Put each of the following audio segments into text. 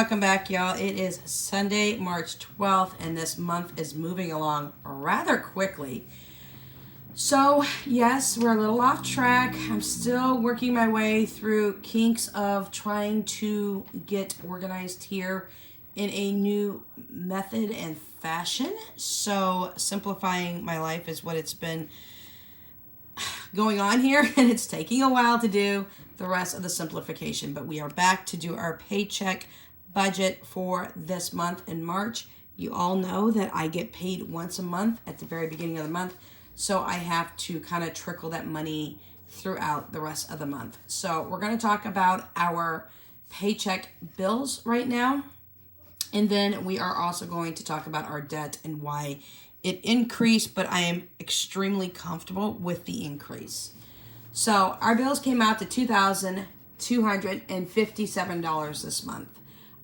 welcome back, y'all. It is Sunday, March 12th, and this month is moving along rather quickly. So, yes, we're a little off track. I'm still working my way through kinks of trying to get organized here in a new method and fashion. So, simplifying my life is what it's been going on here, and it's taking a while to do the rest of the simplification, but we are back to do our paycheck budget for this month in March. You all know that I get paid once a month at the very beginning of the month, so I have to kind of trickle that money throughout the rest of the month. So we're going to talk about our paycheck bills right now, and then we are also going to talk about our debt and why it increased, but I am extremely comfortable with the increase. So our bills came out to $2,257 this month.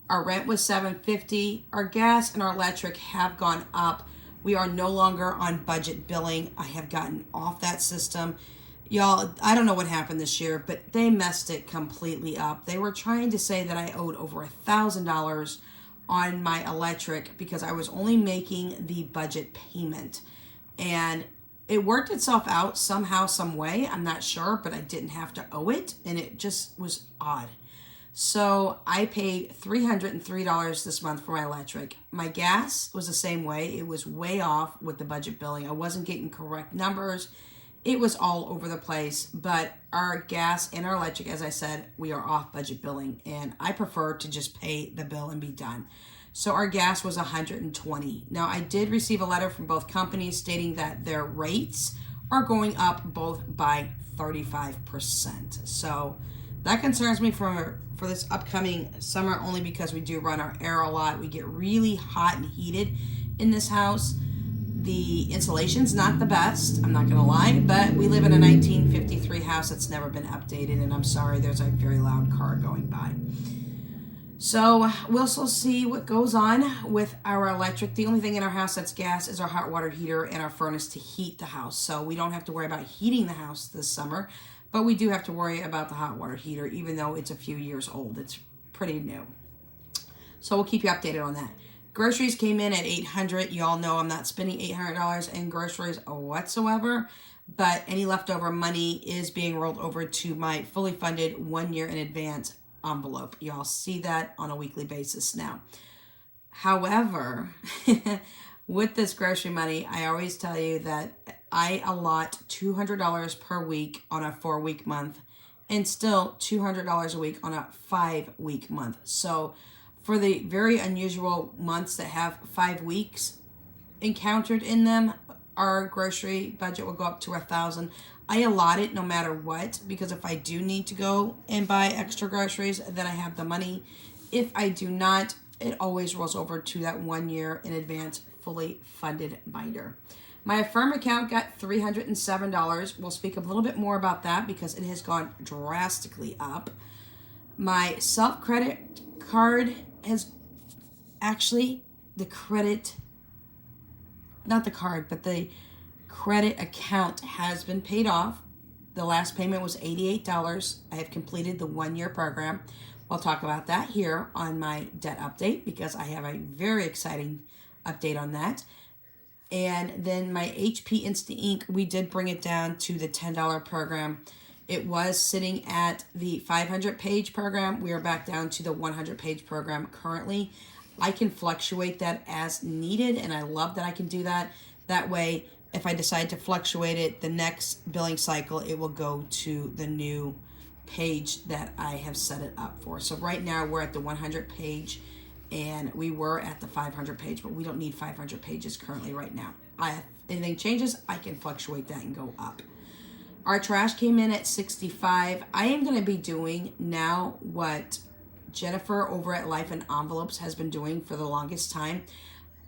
Our rent was $750. Our gas and our electric have gone up. We are no longer on budget billing. I have gotten off that system. Y'all, I don't know what happened this year, but they messed it completely up. They were trying to say that I owed over $1,000 on my electric because I was only making the budget payment. And it worked itself out somehow, some way. I'm not sure, but I didn't have to owe it, and it just was odd. So I paid $303 this month for my electric. My gas was the same way. It was way off with the budget billing. I wasn't getting correct numbers. It was all over the place, but our gas and our electric, as I said, we are off budget billing, and I prefer to just pay the bill and be done. So our gas was $120. Now, I did receive a letter from both companies stating that their rates are going up both by 35%. So that concerns me for this upcoming summer, only because we do run our air a lot. We get really hot and heated in this house. The insulation's not the best, I'm not gonna lie, but we live in a 1953 house that's never been updated, and I'm sorry, there's a very loud car going by. So we'll still see what goes on with our electric. The only thing in our house that's gas is our hot water heater and our furnace to heat the house. So we don't have to worry about heating the house this summer, but we do have to worry about the hot water heater, even though it's a few years old. It's pretty new. So we'll keep you updated on that. Groceries came in at $800. You all know I'm not spending $800 in groceries whatsoever, but any leftover money is being rolled over to my fully funded 1 year in advance envelope. Y'all see that on a weekly basis now. However, with this grocery money, I always tell you that I allot $200 per week on a 4-week month, and still $200 a week on a 5-week month. So for the very unusual months that have 5 weeks encountered in them, our grocery budget will go up to $1,000. I allot it no matter what, because if I do need to go and buy extra groceries, then I have the money. If I do not, it always rolls over to that 1 year in advance fully funded binder. My Affirm account got $307. We'll speak a little bit more about that because it has gone drastically up. My self-credit card has actually, the credit account has been paid off. The last payment was $88. I have completed the 1 year program. We'll talk about that here on my debt update because I have a very exciting update on that. And then my HP Instant Ink, we did bring it down to the $10 program. It was sitting at the 500-page program. We are back down to the 100-page program currently. I can fluctuate that as needed, and I love that I can do that. That way, if I decide to fluctuate it, the next billing cycle, it will go to the new page that I have set it up for. So right now, we're at the 100-page, and we were at the 500-page, but we don't need 500 pages currently right now. If anything changes, I can fluctuate that and go up. Our trash came in at $65. I am going to be doing now what Jennifer over at Life in Envelopes has been doing for the longest time.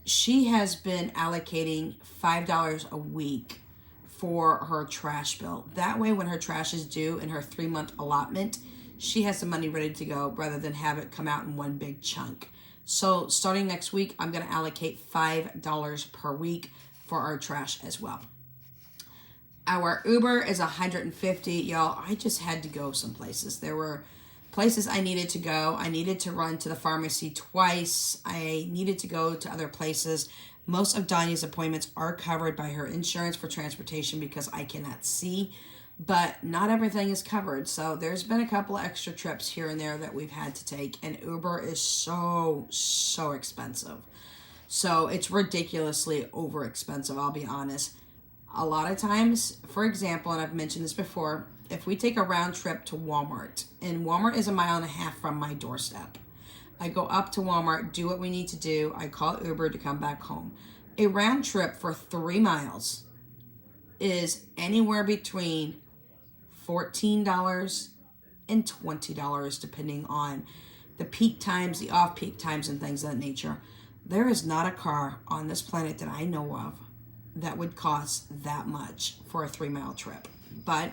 She has been allocating $5 a week for her trash bill. That way, when her trash is due in her 3-month allotment, she has the money ready to go rather than have it come out in one big chunk. So starting next week, I'm going to allocate $5 per week for our trash as well. Our Uber is $150. Y'all, I just had to go some places. There were places I needed to go. I needed to run to the pharmacy twice. I needed to go to other places. Most of Donya's appointments are covered by her insurance for transportation because I cannot see, but not everything is covered. So there's been a couple of extra trips here and there that we've had to take, and Uber is so expensive. So it's ridiculously over expensive, I'll be honest. A lot of times, for example, and I've mentioned this before, if we take a round trip to Walmart, and Walmart is 1.5 miles from my doorstep, I go up to Walmart, do what we need to do, I call Uber to come back home. A round trip for 3 miles is anywhere between $14 and $20, depending on the peak times, the off-peak times, and things of that nature. There is not a car on this planet that I know of that would cost that much for a 3-mile trip. But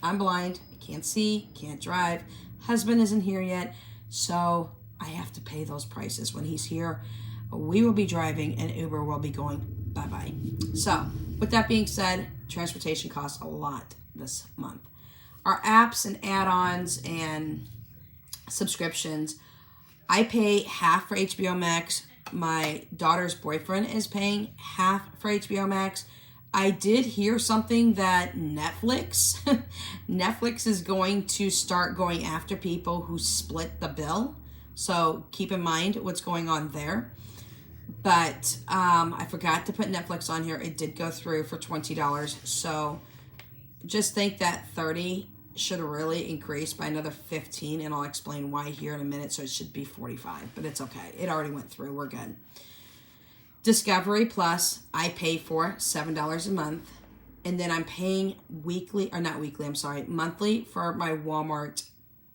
I'm blind, I can't see, can't drive. Husband isn't here yet, so I have to pay those prices. When he's here, we will be driving and Uber will be going bye-bye. So with that being said, transportation costs a lot this month. Our apps and add-ons and subscriptions, I pay half for HBO Max. My daughter's boyfriend is paying half for HBO Max. I did hear something that Netflix is going to start going after people who split the bill. So keep in mind what's going on there. But I forgot to put Netflix on here. It did go through for $20. So just think that 30 should really increase by another 15, and I'll explain why here in a minute. So it should be 45, but it's okay. It already went through. We're good. Discovery Plus, I pay for $7 a month, and then I'm paying monthly for my Walmart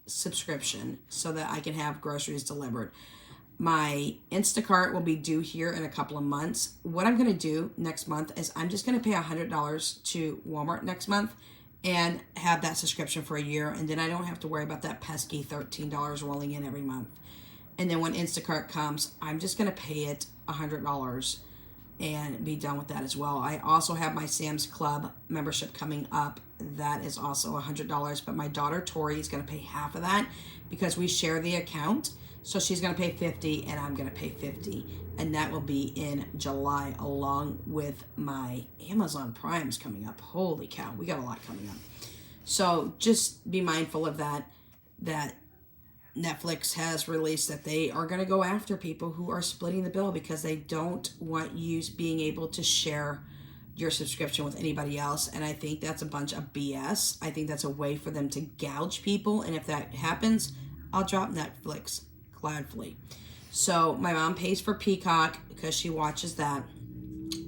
subscription so that I can have groceries delivered. My Instacart will be due here in a couple of months. What I'm going to do next month is I'm just going to pay $100 to Walmart next month and have that subscription for a year, and then I don't have to worry about that pesky $13 rolling in every month. And then when Instacart comes, I'm just going to pay it $100 and be done with that as well. I also have my Sam's Club membership coming up. That is also $100, but my daughter Tori is going to pay half of that because we share the account. So she's going to pay $50 and I'm going to pay $50, and that will be in July along with my Amazon Prime's coming up. Holy cow, we got a lot coming up. So just be mindful of that Netflix has released that they are going to go after people who are splitting the bill because they don't want you being able to share your subscription with anybody else. And I think that's a bunch of BS. I think that's a way for them to gouge people. And if that happens, I'll drop Netflix gladly. So my mom pays for Peacock because she watches that.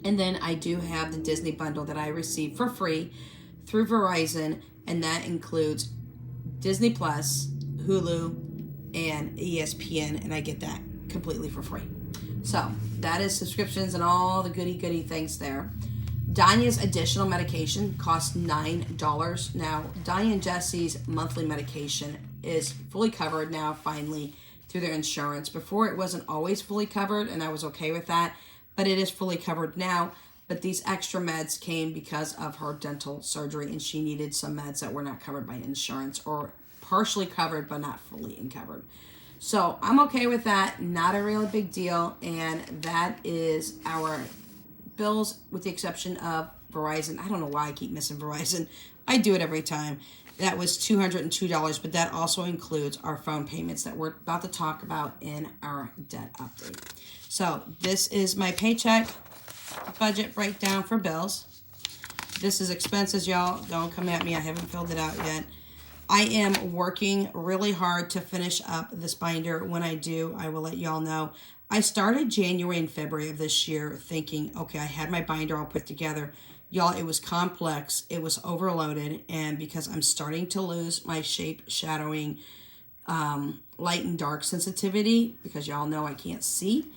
And then I do have the Disney bundle that I receive for free through Verizon. And that includes Disney Plus, Hulu, and ESPN, and I get that completely for free. So that is subscriptions and all the goody things there. Donya's additional medication costs $9. Now, Donya and Jesse's monthly medication is fully covered now, finally, through their insurance. Before, it wasn't always fully covered, and I was okay with that, but it is fully covered now. But these extra meds came because of her dental surgery, and she needed some meds that were not covered by insurance, or partially covered but not fully covered. So I'm okay with that. Not a really big deal. And that is our bills, with the exception of Verizon. I don't know why I keep missing Verizon. I do it every time. That was $202, but that also includes our phone payments that we're about to talk about in our debt update. So this is my paycheck budget breakdown for bills. This is expenses, y'all. Don't come at me. I haven't filled it out yet. I am working really hard to finish up this binder. When I do, I will let y'all know. I started January and February of this year thinking, okay, I had my binder all put together. Y'all, it was complex. It was overloaded. And because I'm starting to lose my shape shadowing, light and dark sensitivity, because y'all know I can't see,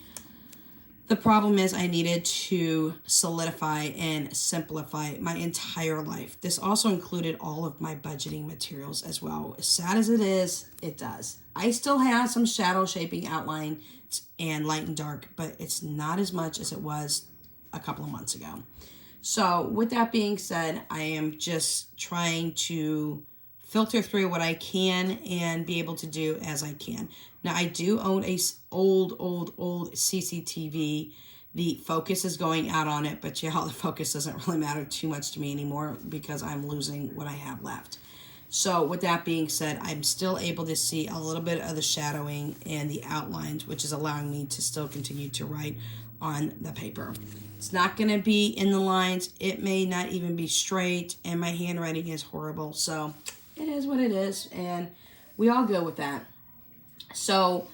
the problem is I needed to solidify and simplify my entire life. This also included all of my budgeting materials as well. As sad as it is, it does. I still have some shadow shaping outline and light and dark, but it's not as much as it was a couple of months ago. So with that being said, I am just trying to filter through what I can and be able to do as I can. Now, I do own a old CCTV. The focus is going out on it, but yeah, the focus doesn't really matter too much to me anymore because I'm losing what I have left. So with that being said, I'm still able to see a little bit of the shadowing and the outlines, which is allowing me to still continue to write on the paper. It's not going to be in the lines. It may not even be straight, and my handwriting is horrible. So it is what it is, and we all go with that. So,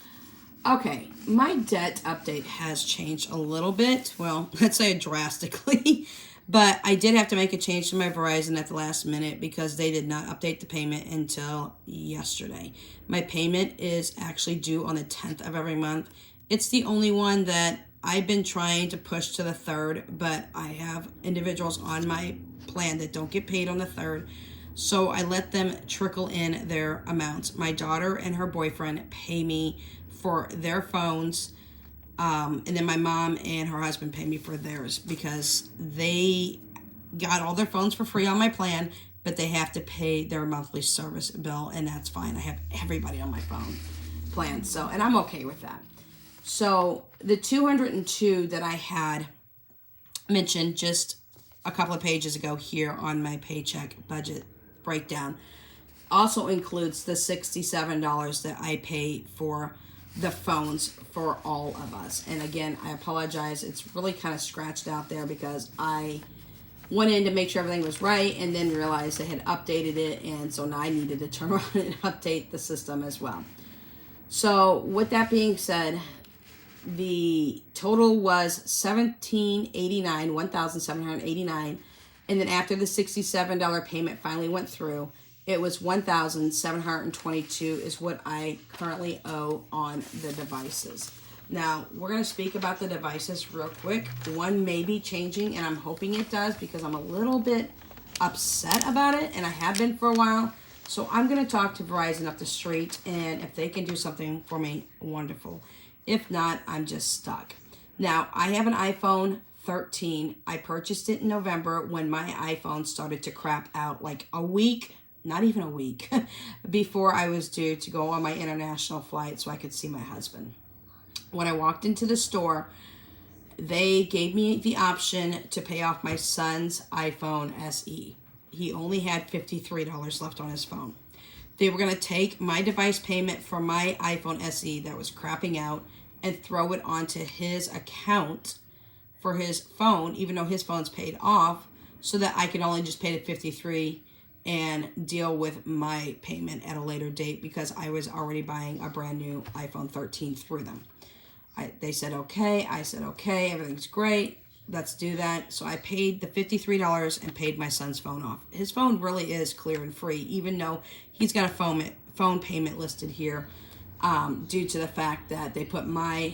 okay, my debt update has changed a little bit. Well, let's say drastically. But I did have to make a change to my Verizon at the last minute because they did not update the payment until yesterday. My payment is actually due on the 10th of every month. It's the only one that I've been trying to push to the 3rd, but I have individuals on my plan that don't get paid on the 3rd. So I let them trickle in their amounts. My daughter and her boyfriend pay me for their phones. And then my mom and her husband pay me for theirs because they got all their phones for free on my plan, but they have to pay their monthly service bill, and that's fine. I have everybody on my phone plan, so, and I'm okay with that. So the 202 that I had mentioned just a couple of pages ago here on my paycheck budget breakdown also includes the $67 that I pay for the phones for all of us. And again, I apologize. It's really kind of scratched out there because I went in to make sure everything was right and then realized they had updated it. And so now I needed to turn around and update the system as well. So with that being said, the total was $1,789. And then after the $67 payment finally went through, it was $1,722 is what I currently owe on the devices. Now, we're going to speak about the devices real quick. One may be changing, and I'm hoping it does because I'm a little bit upset about it, and I have been for a while. So I'm going to talk to Verizon up the street, and if they can do something for me, wonderful. If not, I'm just stuck. Now, I have an iPhone 13. I purchased it in November when my iPhone started to crap out like a week. Not even a week before I was due to go on my international flight so I could see my husband. When I walked into the store, they gave me the option to pay off my son's iPhone SE. He only had $53 left on his phone. They were going to take my device payment for my iPhone SE that was crapping out and throw it onto his account for his phone, even though his phone's paid off, so that I could only just pay the $53 and deal with my payment at a later date because I was already buying a brand new iPhone 13 through them. They said, okay. I said, okay, everything's great. Let's do that. So I paid the $53 and paid my son's phone off. His phone really is clear and free, even though he's got a phone payment listed here due to the fact that they put my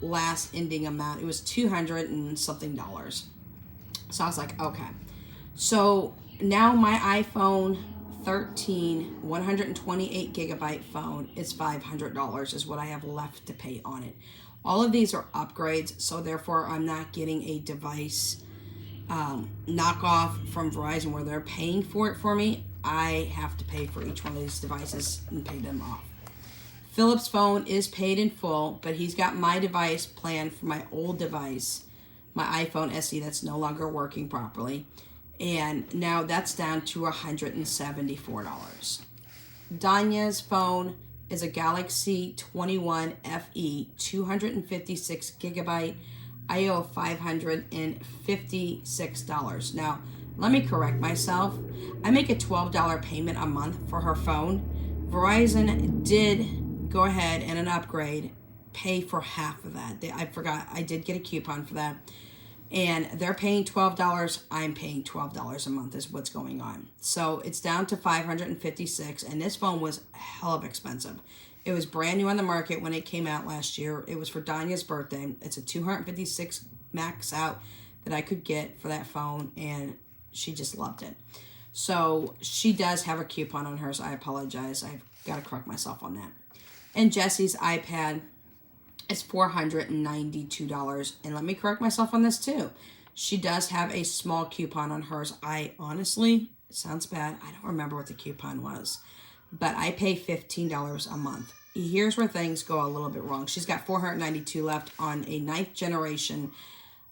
last ending amount. It was $200 and something. So I was like, okay. So now my iPhone 13 128 gigabyte phone is $500 is what I have left to pay on it. All of these are upgrades, so therefore I'm not getting a device knockoff from Verizon where they're paying for it for me. I have to pay for each one of these devices and pay them off. Philip's phone is paid in full, but he's got my device planned for my old device, my iPhone SE that's no longer working properly. And now that's down to $174. Danya's phone is a Galaxy 21 FE, 256 gigabyte. I owe $556. Now, let me correct myself. I make a $12 payment a month for her phone. Verizon did go ahead and an upgrade, pay for half of that. I forgot, I did get a coupon for that. And they're paying $12. I'm paying $12 a month is what's going on. So it's down to $556, and this phone was hell of expensive. It was brand new on the market when it came out last year. It was for Danya's birthday. It's a $256 max out that I could get for that phone, and she just loved it. So she does have a coupon on hers. I apologize. I've got to correct myself on that. And Jesse's iPad is $492. And let me correct myself on this too. She does have a small coupon on hers. I honestly It sounds bad. I don't remember what the coupon was, but I pay $15 a month. Here's where things go a little bit wrong. She's got 492 left on a 9th generation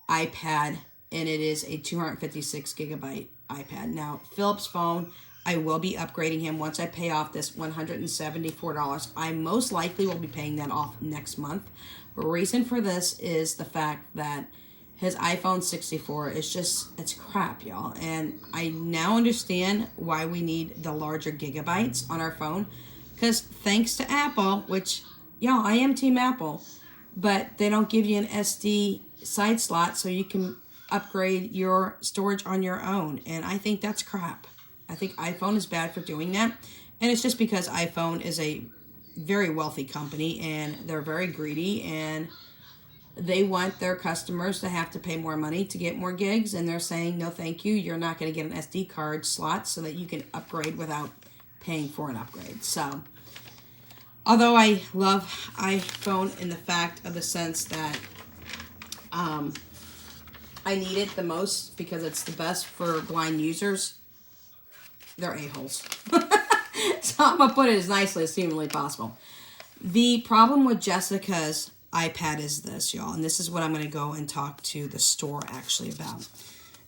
iPad, and it is a 256 gigabyte iPad. Now, Philip's phone, I will be upgrading him once I pay off this $174. I most likely will be paying that off next month. The reason for this is the fact that his iPhone 64 is just, it's crap, y'all. And I now understand why we need the larger gigabytes on our phone. Because thanks to Apple, which, y'all, I am Team Apple, but they don't give you an SD side slot so you can upgrade your storage on your own. And I think that's crap. I think iPhone is bad for doing that. And it's just because iPhone is a very wealthy company and they're very greedy and they want their customers to have to pay more money to get more gigs. And they're saying, no, thank you. You're not going to get an SD card slot so that you can upgrade without paying for an upgrade. So, although I love iPhone in the fact of the sense that I need it the most because it's the best for blind users, they're a-holes. So I'm going to put it as nicely as humanly possible. The problem with Jessica's iPad is this, y'all, and this is what I'm going to go and talk to the store actually about.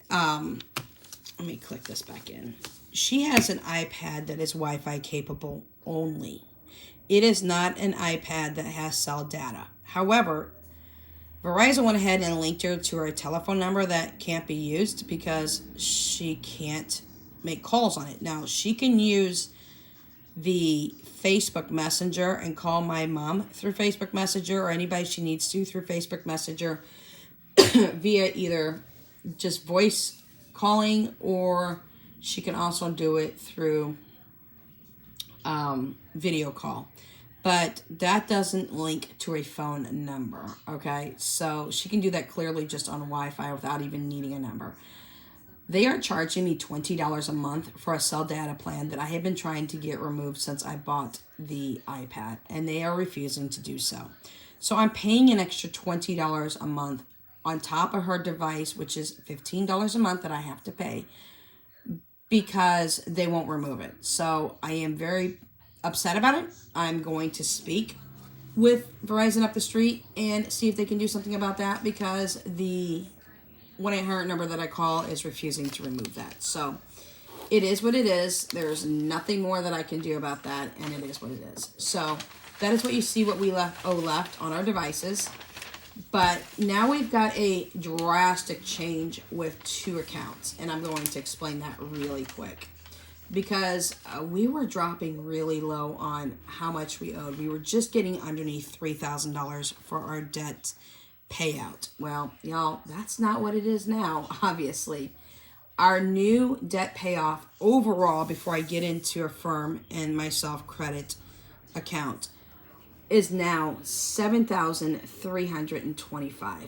Let me click this back in. She has an iPad that is Wi-Fi capable only. It is not an iPad that has cell data. However, Verizon went ahead and linked her to her telephone number that can't be used because she can't make calls on it. Now, she can use the Facebook Messenger and call my mom through Facebook Messenger or anybody she needs to through Facebook Messenger via either just voice calling, or she can also do it through video call. But that doesn't link to a phone number, okay? So she can do that clearly just on Wi-Fi without even needing a number. They are charging me $20 a month for a cell data plan that I have been trying to get removed since I bought the iPad, and they are refusing to do so. So I'm paying an extra $20 a month on top of her device, which is $15 a month that I have to pay because they won't remove it. So I am very upset about it. I'm going to speak with Verizon up the street and see if they can do something about that because the 1-800 number that I call is refusing to remove that. So it is what it is. There's nothing more that I can do about that, and it is what it is. So that is what you see what we left on our devices. But now we've got a drastic change with 2 accounts, and I'm going to explain that really quick. Because we were dropping really low on how much we owed. We were just getting underneath $3,000 for our debt payout. Well, y'all, that's not what it is now, obviously. Our new debt payoff overall, before I get into Affirm and my self-credit account, is now $7,325.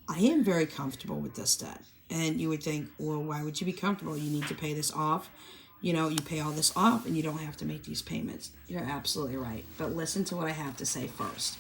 I am very comfortable with this debt. And you would think, well, why would you be comfortable? You need to pay this off. You know, you pay all this off and you don't have to make these payments. You're absolutely right. But listen to what I have to say first.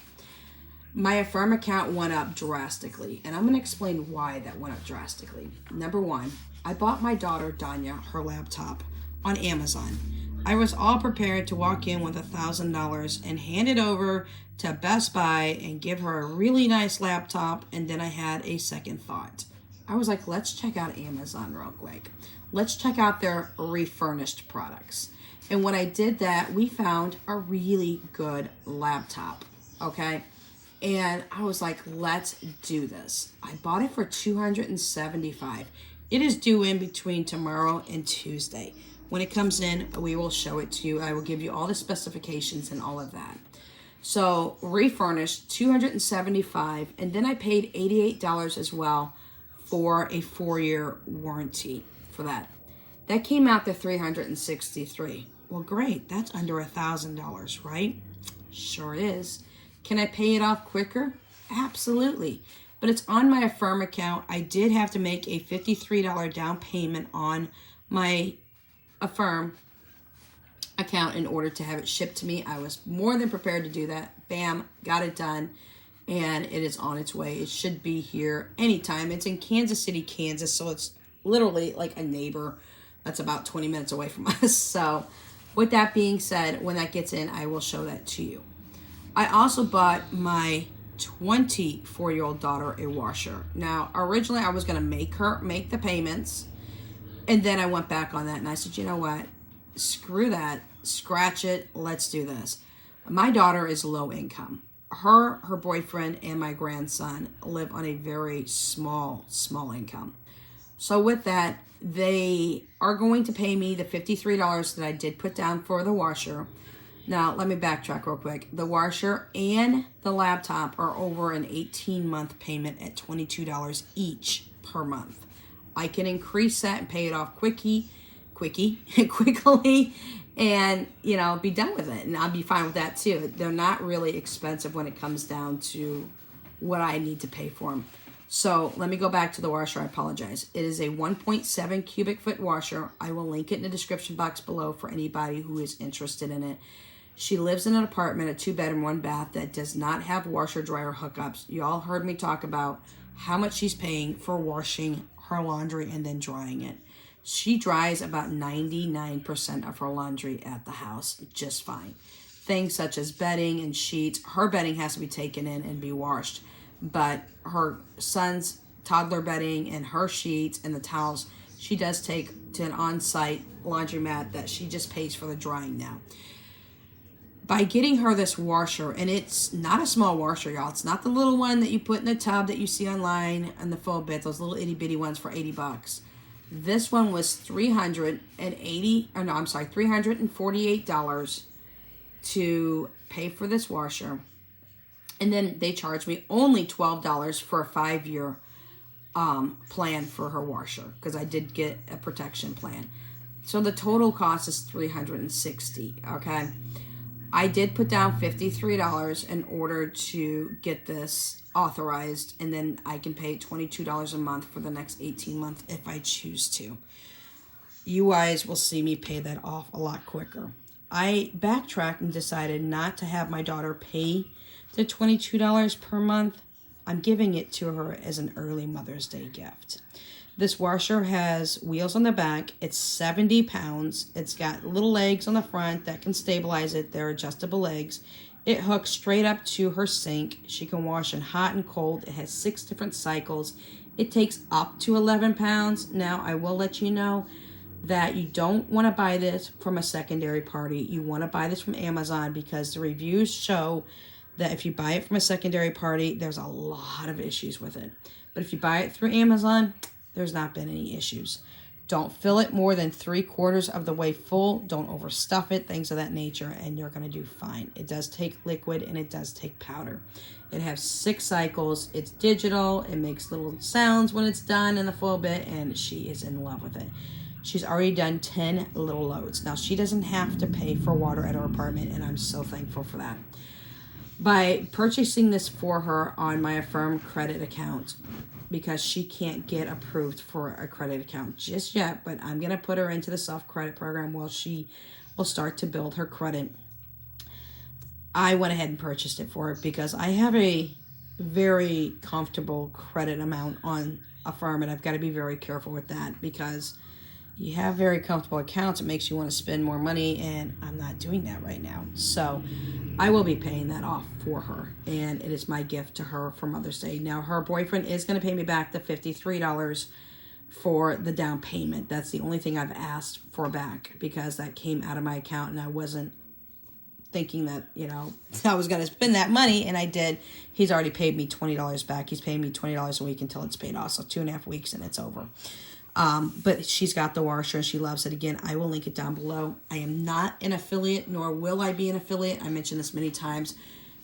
My Affirm account went up drastically, and I'm going to explain why that went up drastically. Number one, I bought my daughter, Danya, her laptop on Amazon. I was all prepared to walk in with $1,000 and hand it over to Best Buy and give her a really nice laptop, and then I had a second thought. I was like, let's check out Amazon real quick. Let's check out their refurnished products. And when I did that, we found a really good laptop, okay? And I was like, let's do this. I bought it for $275. It is due in between tomorrow and Tuesday. When it comes in, we will show it to you. I will give you all the specifications and all of that. So refurnished, $275, and then I paid $88 as well for a 4-year warranty for that. That came out to $363. Well, great. That's under $1,000, right? Sure is. Can I pay it off quicker? Absolutely. But it's on my Affirm account. I did have to make a $53 down payment on my Affirm account in order to have it shipped to me. I was more than prepared to do that. Bam, got it done. And it is on its way. It should be here anytime. It's in Kansas City, Kansas. So it's literally like a neighbor That's about 20 minutes away from us. So with that being said, when that gets in, I will show that to you. I also bought my 24-year-old daughter a washer. Now, originally I was going to make her make the payments, and then I went back on that and I said, you know what? Screw that. Scratch it. Let's do this. My daughter is low income. Her boyfriend, and my grandson live on a very small income. So with that, they are going to pay me the $53 that I did put down for the washer. Now, let me backtrack real quick. The washer and the laptop are over an 18-month payment at $22 each per month. I can increase that and pay it off quickly, and, you know, be done with it. And I'll be fine with that too. They're not really expensive when it comes down to what I need to pay for them. So let me go back to the washer. I apologize. It is a 1.7 cubic foot washer. I will link it in the description box below for anybody who is interested in it. She lives in an apartment, a 2-bedroom, 1-bath that does not have washer dryer hookups. You all heard me talk about how much she's paying for washing her laundry and then drying it. She dries about 99% of her laundry at the house just fine. Things such as bedding and sheets. Her bedding has to be taken in and be washed. But her son's toddler bedding and her sheets and the towels, she does take to an on-site laundromat that she just pays for the drying now. By getting her this washer, and it's not a small washer, y'all. It's not the little one that you put in the tub that you see online and the full bit, those little itty bitty ones for $80. This one was $348 to pay for this washer. And then they charged me only $12 for a 5-year plan for her washer, because I did get a protection plan. So the total cost is $360, okay? I did put down $53 in order to get this authorized, and then I can pay $22 a month for the next 18 months if I choose to. You guys will see me pay that off a lot quicker. I backtracked and decided not to have my daughter pay the $22 per month. I'm giving it to her as an early Mother's Day gift. This washer has wheels on the back. It's 70 pounds. It's got little legs on the front that can stabilize it. They're adjustable legs. It hooks straight up to her sink. She can wash in hot and cold. It has 6 different cycles. It takes up to 11 pounds. Now, I will let you know that you don't want to buy this from a secondary party. You want to buy this from Amazon, because the reviews show that if you buy it from a secondary party, there's a lot of issues with it. But if you buy it through Amazon, there's not been any issues. Don't fill it more than 3/4 of the way full. Don't overstuff it, things of that nature, and you're going to do fine. It does take liquid and it does take powder. It has 6 cycles. It's digital. It makes little sounds when it's done in the full bit, and she is in love with it. She's already done 10 little loads. Now, she doesn't have to pay for water at her apartment, and I'm so thankful for that. By purchasing this for her on my Affirm credit account, because she can't get approved for a credit account just yet, but I'm going to put her into the self-credit program while she will start to build her credit. I went ahead and purchased it for her because I have a very comfortable credit amount on Affirm, and I've got to be very careful with that, because you have very comfortable accounts. It makes you want to spend more money, and I'm not doing that right now. So I will be paying that off for her, and it is my gift to her for Mother's Day. Now, her boyfriend is going to pay me back the $53 for the down payment. That's the only thing I've asked for back, because that came out of my account, and I wasn't thinking that, you know, I was going to spend that money, and I did. He's already paid me $20 back. He's paying me $20 a week until it's paid off, so 2.5 weeks and it's over. But she's got the washer and she loves it. Again, I will link it down below. I am not an affiliate, nor will I be an affiliate. I mentioned this many times.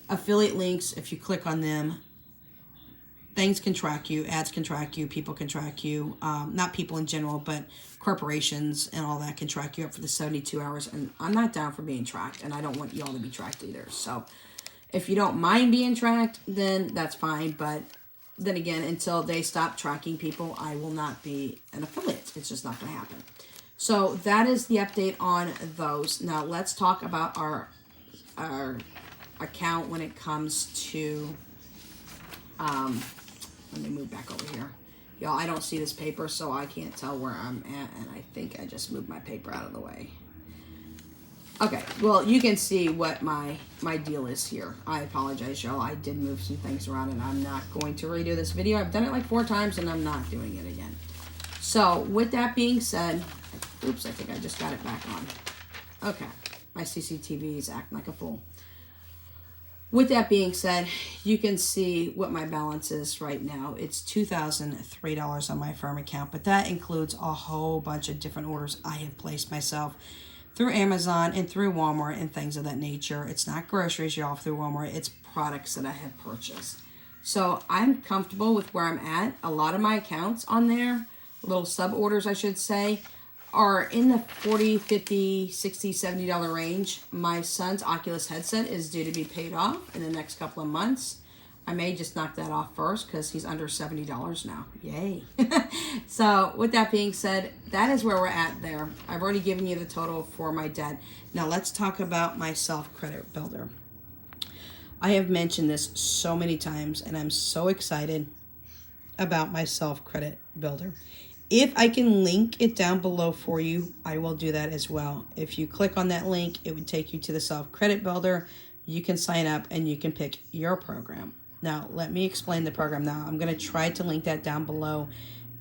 Affiliate links, if you click on them, things can track you, ads can track you, people can track you. Not people in general, but corporations and all that can track you up for the 72 hours. And I'm not down for being tracked, and I don't want y'all to be tracked either. So if you don't mind being tracked, then that's fine. But then again, until they stop tracking people, I will not be an affiliate. It's just not going to happen. So that is the update on those. Now let's talk about our account when it comes to, let me move back over here. Y'all, I don't see this paper, so I can't tell where I'm at, and I think I just moved my paper out of the way. Okay, well, you can see what my deal is here. I apologize, y'all. I did move some things around, and I'm not going to redo this video. I've done it like 4 times, and I'm not doing it again. So, with that being said, oops, I think I just got it back on. Okay, my CCTV is acting like a fool. With that being said, you can see what my balance is right now. It's $2,003 on my firm account, but that includes a whole bunch of different orders I have placed myself through Amazon and through Walmart and things of that nature. It's not groceries, y'all, through Walmart. It's products that I have purchased. So I'm comfortable with where I'm at. A lot of my accounts on there, little sub orders I should say, are in the $40, $50, $60, $70 range. My son's Oculus headset is due to be paid off in the next couple of months. I may just knock that off first because he's under $70 now. Yay. So with that being said, that is where we're at there. I've already given you the total for my debt. Now let's talk about my self-credit builder. I have mentioned this so many times, and I'm so excited about my self-credit builder. If I can link it down below for you, I will do that as well. If you click on that link, it would take you to the self-credit builder. You can sign up and you can pick your program. Now, let me explain the program now. I'm going to try to link that down below.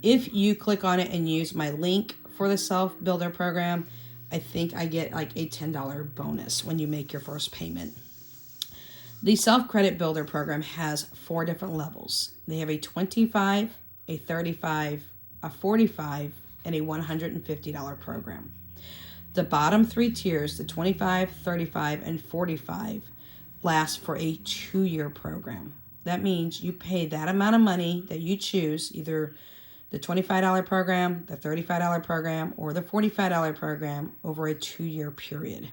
If you click on it and use my link for the self-builder program, I think I get like a $10 bonus when you make your first payment. The self-credit builder program has 4 different levels. They have a $25, a $35, a $45, and a $150 program. The bottom 3 tiers, the $25, $35, and $45, last for a 2-year program. That means you pay that amount of money that you choose, either the $25 program, the $35 program, or the $45 program over a 2-year period.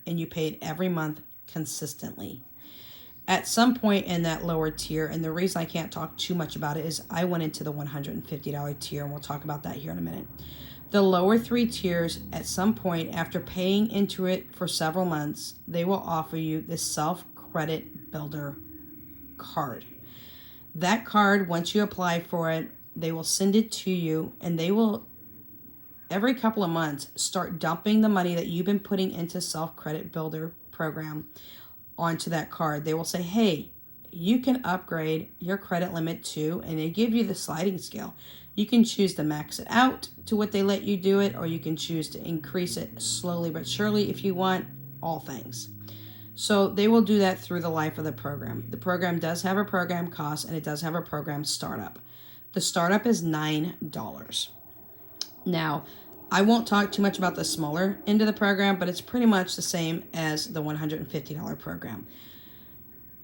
And you pay it every month consistently. At some point in that lower tier, and the reason I can't talk too much about it is I went into the $150 tier, and we'll talk about that here in a minute. The lower 3 tiers, at some point after paying into it for several months, they will offer you the self-credit builder card. That card, once you apply for it, they will send it to you, and they will, every couple of months, start dumping the money that you've been putting into self-credit builder program onto that card. They will say, hey, you can upgrade your credit limit to, and they give you the sliding scale. You can choose to max it out to what they let you do it, or you can choose to increase it slowly but surely if you want, all things. So they will do that through the life of the program. The program does have a program cost, and it does have a program startup. The startup is $9. Now, I won't talk too much about the smaller end of the program, but it's pretty much the same as the $150 program.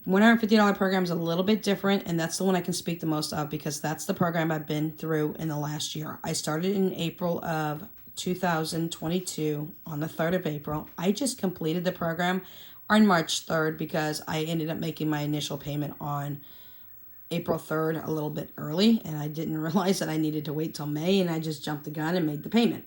$150 program is a little bit different, and that's the one I can speak the most of because that's the program I've been through in the last year. I started in April of 2022 on the 3rd of April. I just completed the program on March 3rd because I ended up making my initial payment on April 3rd a little bit early, and I didn't realize that I needed to wait till May, and I just jumped the gun and made the payment.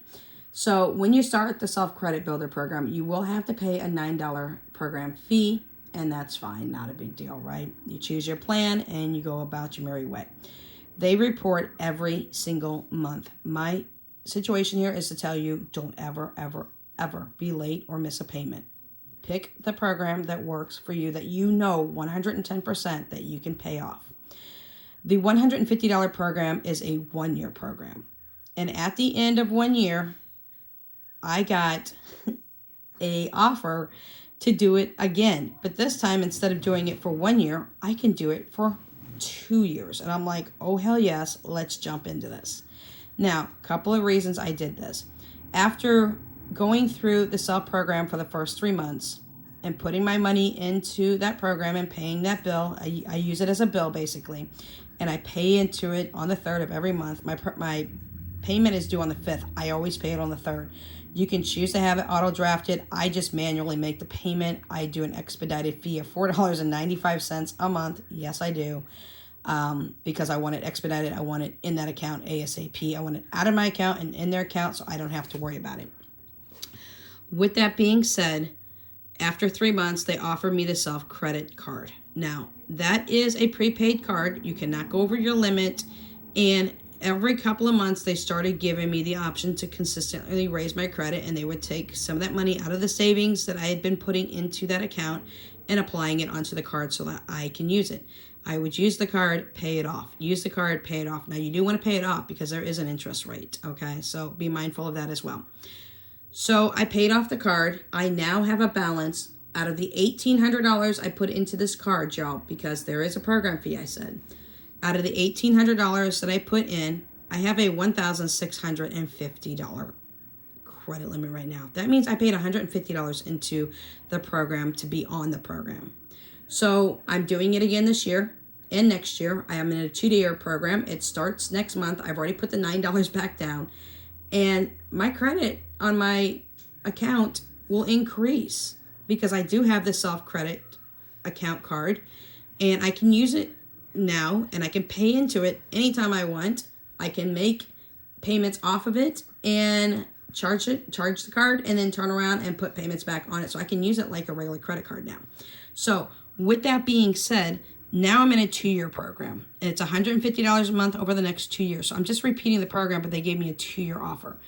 So when you start the self-credit builder program, you will have to pay a $9 program fee, and that's fine, not a big deal, right? You choose your plan and you go about your merry way. They report every single month. My situation here is to tell you, don't ever, ever, ever be late or miss a payment. Pick the program that works for you, that you know 110% that you can pay off. The $150 program is a 1-year program. And at the end of 1 year, I got a offer to do it again. But this time, instead of doing it for 1 year, I can do it for 2 years. And I'm like, oh, hell yes, let's jump into this. Now, a couple of reasons I did this. After going through the self program for the first 3 months and putting my money into that program and paying that bill, I use it as a bill basically, and I pay into it on the 3rd of every month. My payment is due on the 5th. I always pay it on the 3rd. You can choose to have it auto drafted. I just manually make the payment. I do an expedited fee of $4.95 a month. Yes, I do. Because I want it expedited. I want it in that account ASAP. I want it out of my account and in their account so I don't have to worry about it. With that being said, after 3 months, they offer me the self-credit card. Now, that is a prepaid card. You cannot go over your limit, and every couple of months, they started giving me the option to consistently raise my credit, and they would take some of that money out of the savings that I had been putting into that account and applying it onto the card so that I can use it. I would use the card, pay it off. Use the card, pay it off. Now, you do want to pay it off because there is an interest rate, okay? So be mindful of that as well. So I paid off the card. I now have a balance out of the $1,800 I put into this card, y'all, because there is a program fee, I said. Out of the $1,800 that I put in, I have a $1,650 credit limit right now. That means I paid $150 into the program to be on the program. So I'm doing it again this year and next year. I am in a 2-year program. It starts next month. I've already put the $9 back down. And my credit on my account will increase because I do have the self-credit account card. And I can use it now, and I can pay into it anytime I want. I can make payments off of it and charge the card, and then turn around and put payments back on it. So I can use it like a regular credit card now. So with that being said, now I'm in a 2-year program. It's $150 a month over the next 2 years. So I'm just repeating the program, but they gave me a 2-year offer.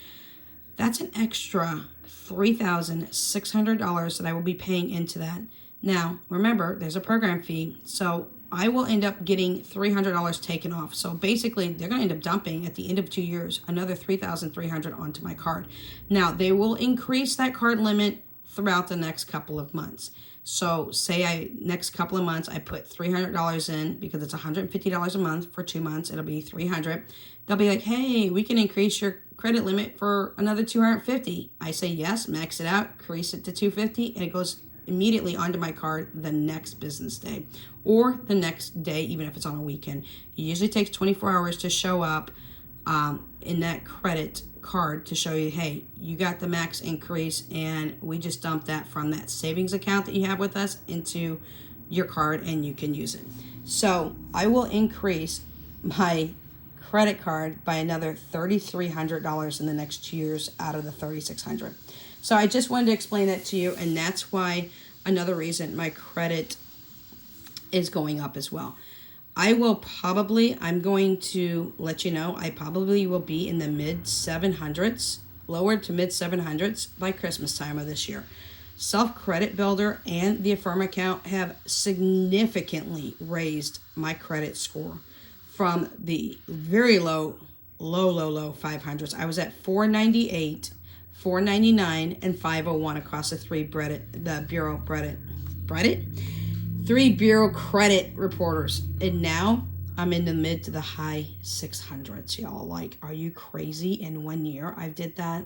That's an extra $3,600 that I will be paying into that. Now, remember, there's a program fee, so I will end up getting $300 taken off. So basically, they're going to end up dumping at the end of 2 years another $3,300 onto my card. Now, they will increase that card limit throughout the next couple of months. So say next couple of months, I put $300 in because it's $150 a month for 2 months. It'll be $300. They'll be like, hey, we can increase your credit limit for another $250. I say yes, max it out, increase it to $250, and it goes immediately onto my card the next business day or the next day, even if it's on a weekend. It usually takes 24 hours to show up in that credit card to show you, hey, you got the max increase, and we just dumped that from that savings account that you have with us into your card, and you can use it. So I will increase my credit card by another $3,300 in the next 2 years out of the $3,600. So I just wanted to explain that to you, and that's why another reason my credit is going up as well. I'm going to let you know, I probably will be in the mid 700s, lower to mid 700s by Christmas time of this year. Self-Credit Builder and the Affirm account have significantly raised my credit score from the very low 500s. I was at 498, 499, and 501 across the three bureau credit reporters, and now I'm in the mid to the high 600s. Y'all, like, are you crazy? In 1 year I did that.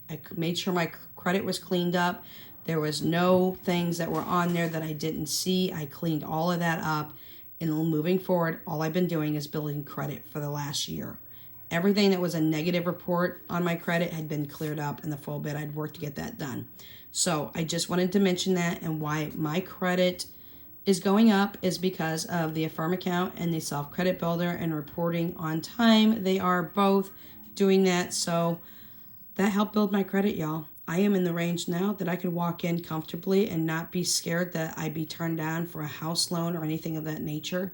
I made sure my credit was cleaned up. There was no things that were on there that I didn't see. I cleaned all of that up, and moving forward, all I've been doing is building credit for the last year. Everything that was a negative report on my credit had been cleared up in the full bit. I'd worked to get that done. So I just wanted to mention that, and why my credit is going up is because of the Affirm account and the Self-Credit Builder and reporting on time. They are both doing that. So that helped build my credit, y'all. I am in the range now that I could walk in comfortably and not be scared that I'd be turned down for a house loan or anything of that nature.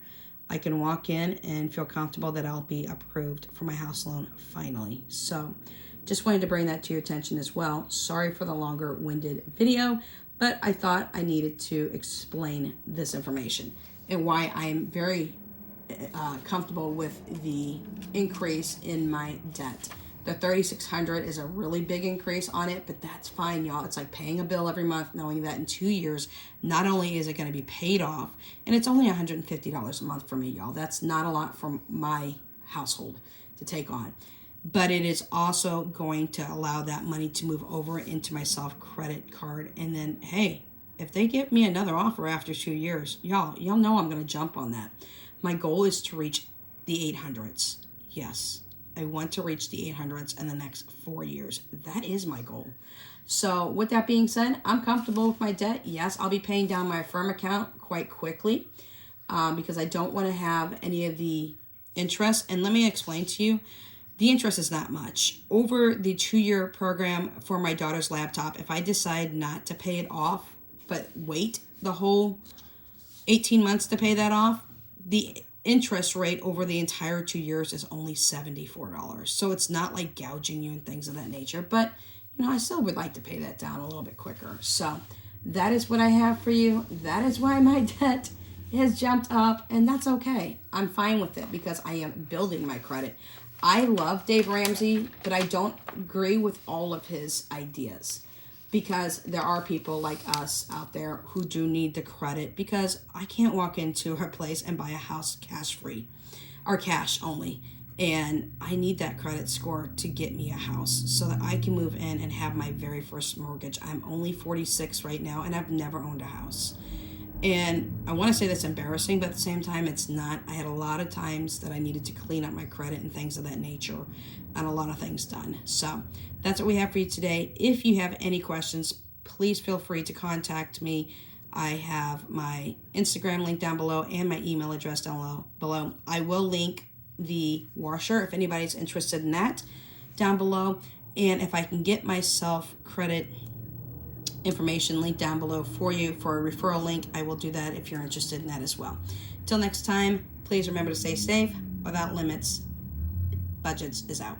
I can walk in and feel comfortable that I'll be approved for my house loan finally. So just wanted to bring that to your attention as well. Sorry for the longer-winded video, but I thought I needed to explain this information and why I am very comfortable with the increase in my debt. The $3,600 is a really big increase on it, but that's fine, y'all. It's like paying a bill every month, knowing that in 2 years, not only is it going to be paid off, and it's only $150 a month for me, y'all. That's not a lot from my household to take on. But it is also going to allow that money to move over into my self-credit card. And then, hey, if they give me another offer after 2 years, y'all know I'm going to jump on that. My goal is to reach the 800s. Yes, I want to reach the 800s in the next 4 years. That is my goal. So with that being said, I'm comfortable with my debt. Yes, I'll be paying down my Affirm account quite quickly because I don't want to have any of the interest. And let me explain to you, the interest is not much. Over the 2-year program for my daughter's laptop, if I decide not to pay it off, but wait the whole 18 months to pay that off, the interest rate over the entire 2 years is only $74. So it's not like gouging you and things of that nature. But, I still would like to pay that down a little bit quicker. So that is what I have for you. That is why my debt has jumped up, and that's okay. I'm fine with it because I am building my credit. I love Dave Ramsey, but I don't agree with all of his ideas, because there are people like us out there who do need the credit, because I can't walk into a place and buy a house cash free or cash only. And I need that credit score to get me a house so that I can move in and have my very first mortgage. I'm only 46 right now, and I've never owned a house. And I want to say that's embarrassing, but at the same time, it's not. I had a lot of times that I needed to clean up my credit and things of that nature, and a lot of things done. So that's what we have for you today. If you have any questions, please feel free to contact me. I have my Instagram link down below and my email address down below. I will link the washer if anybody's interested in that down below. And if I can get myself credit information linked down below for you for a referral link, I will do that if you're interested in that as well. Till next time, please remember to stay safe. Without Limits, Budgets is out.